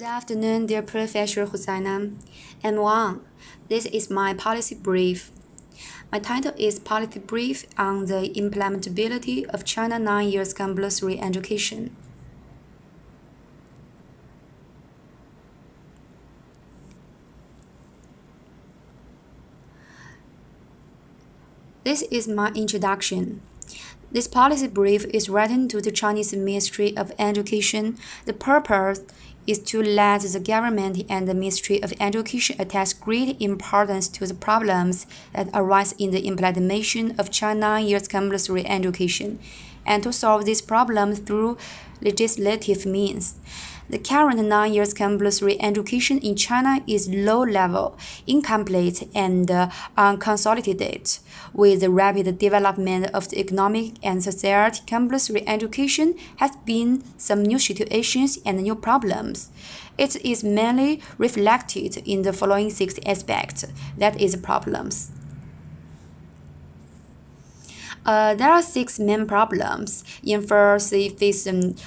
Good afternoon, dear Professor Hussaina. I'm Wang. This is my policy brief. My title is Policy Brief on the Implementability of China 9 Years Compulsory Education. This is my introduction. This policy brief is written to the Chinese Ministry of Education. The purpose is to let the government and the Ministry of Education attach great importance to the problems that arise in the implementation of China 9 Years Compulsory Education, and to solve these problems through legislative means. The current 9 years compulsory education in China is low level, incomplete, and unconsolidated. With the rapid development of the economic and society, compulsory education has been some new situations and new problems. It is mainly reflected in the following 6 aspects, that is, problems. There are 6 main problems: insufficient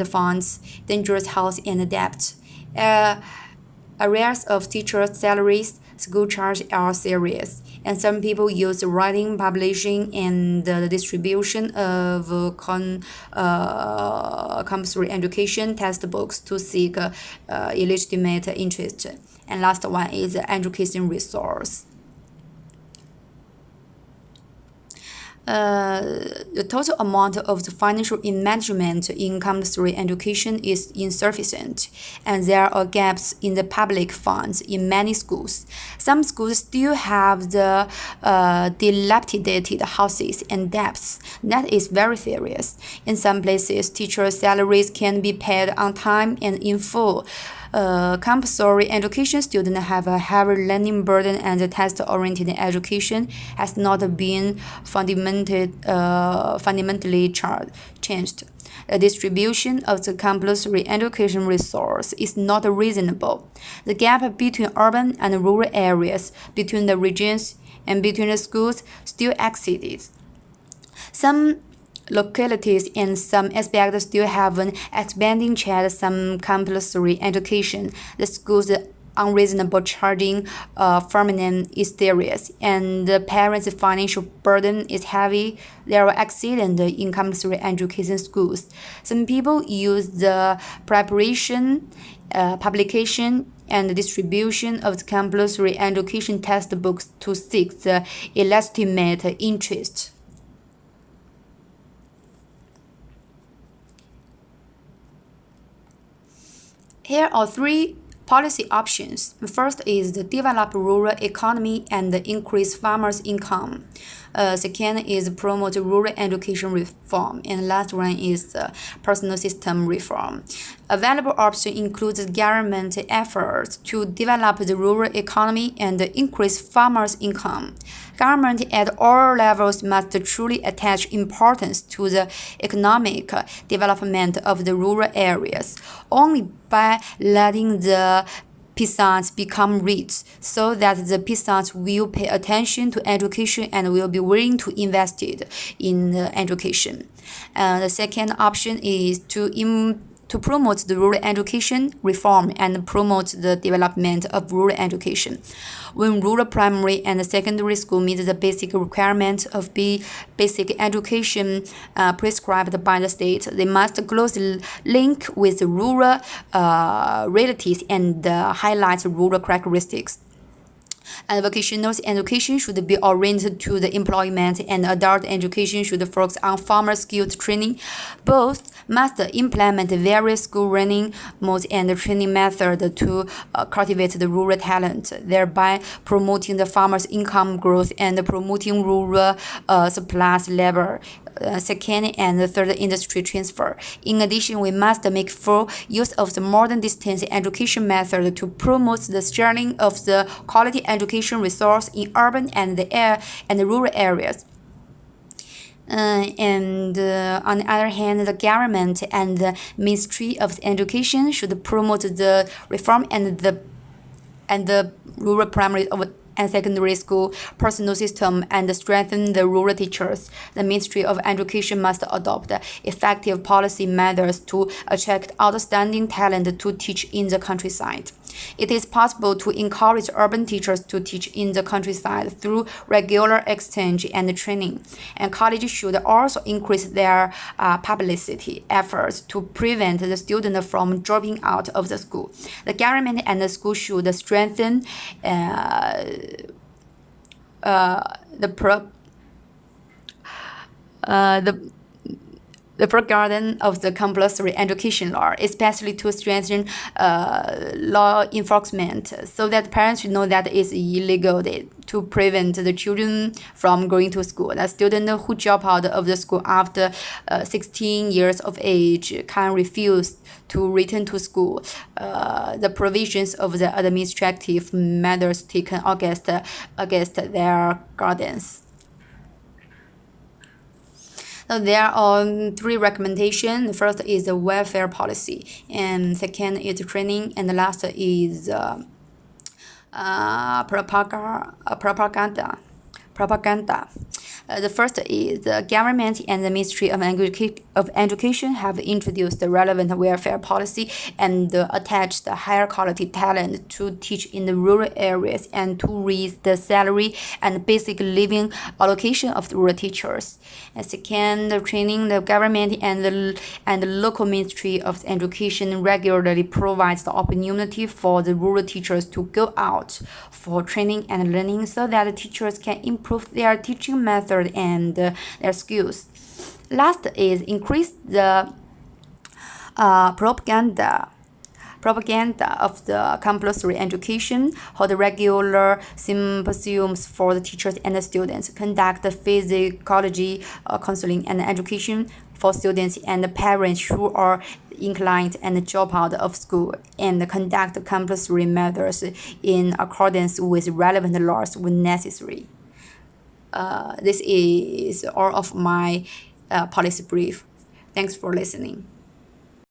funds, dangerous health and debt, arrears of teachers' salaries, school charges are serious, and some people use writing, publishing, and the distribution of compulsory education textbooks to seek illegitimate interest. And last one is education resource. The total amount of the financial management in compulsory education is insufficient, and there are gaps in the public funds in many schools. Some schools still have the dilapidated houses and debts. That is very serious. In some places, teachers' salaries can be paid on time and in full. Compulsory education students have a heavy learning burden, and the test-oriented education has not been fundamentally changed. The distribution of the compulsory education resource is not reasonable. The gap between urban and rural areas, between the regions, and between the schools still exists. Some localities and some aspects still have an expanding child some compulsory education. The school's unreasonable charging from them is serious, and the parents' financial burden is heavy. There are accidents in compulsory education schools. Some people use the preparation, publication, and distribution of the compulsory education textbooks to seek the illegitimate interest. Here are 3 policy options. The first is to develop rural economy and increase farmers' income. Second is promote rural education reform, and last one is personal system reform. Available options include government efforts to develop the rural economy and increase farmers' income. Government at all levels must truly attach importance to the economic development of the rural areas. Only by letting the peasants become rich, so that the peasants will pay attention to education and will be willing to invest it in education. The second option is to promote the rural education reform and promote the development of rural education. When rural primary and secondary school meet the basic requirements of basic education prescribed by the state, they must closely link with rural realities and highlight rural characteristics. And vocational education should be oriented to the employment, and adult education should focus on farmer skills training. Both must implement various school learning modes and training methods to cultivate the rural talent, thereby promoting the farmers' income growth and promoting rural surplus labor. Second and third industry transfer. In addition, we must make full use of the modern distance education method to promote the sharing of the quality education resource in urban and rural areas. On the other hand, the government and the Ministry of Education should promote the reform and the rural primary and secondary school personal system and strengthen the rural teachers. The Ministry of Education must adopt effective policy measures to attract outstanding talent to teach in the countryside. It is possible to encourage urban teachers to teach in the countryside through regular exchange and training. And colleges should also increase their publicity efforts to prevent the student from dropping out of the school. The government and the school should strengthen the program of the compulsory education law, especially to strengthen law enforcement, so that parents should know that it's illegal to prevent the children from going to school. The student who drop out of the school after 16 years of age can refuse to return to school. The provisions of the administrative measures taken against their guardians. So there are three recommendations. The first is the welfare policy, and second is training, and the last is propaganda. The first is the government and the Ministry of Education have introduced the relevant welfare policy and attached higher quality talent to teach in the rural areas and to raise the salary and basic living allocation of the rural teachers. And second, the training, the government and the local Ministry of Education regularly provides the opportunity for the rural teachers to go out for training and learning so that the teachers can improve their teaching method and their skills. Last is increase the propaganda of the compulsory education, hold regular symposiums for the teachers and the students, conduct physiology counseling and education for students and the parents who are inclined and drop out of school, and conduct compulsory measures in accordance with relevant laws when necessary. This is all of my policy brief. Thanks for listening.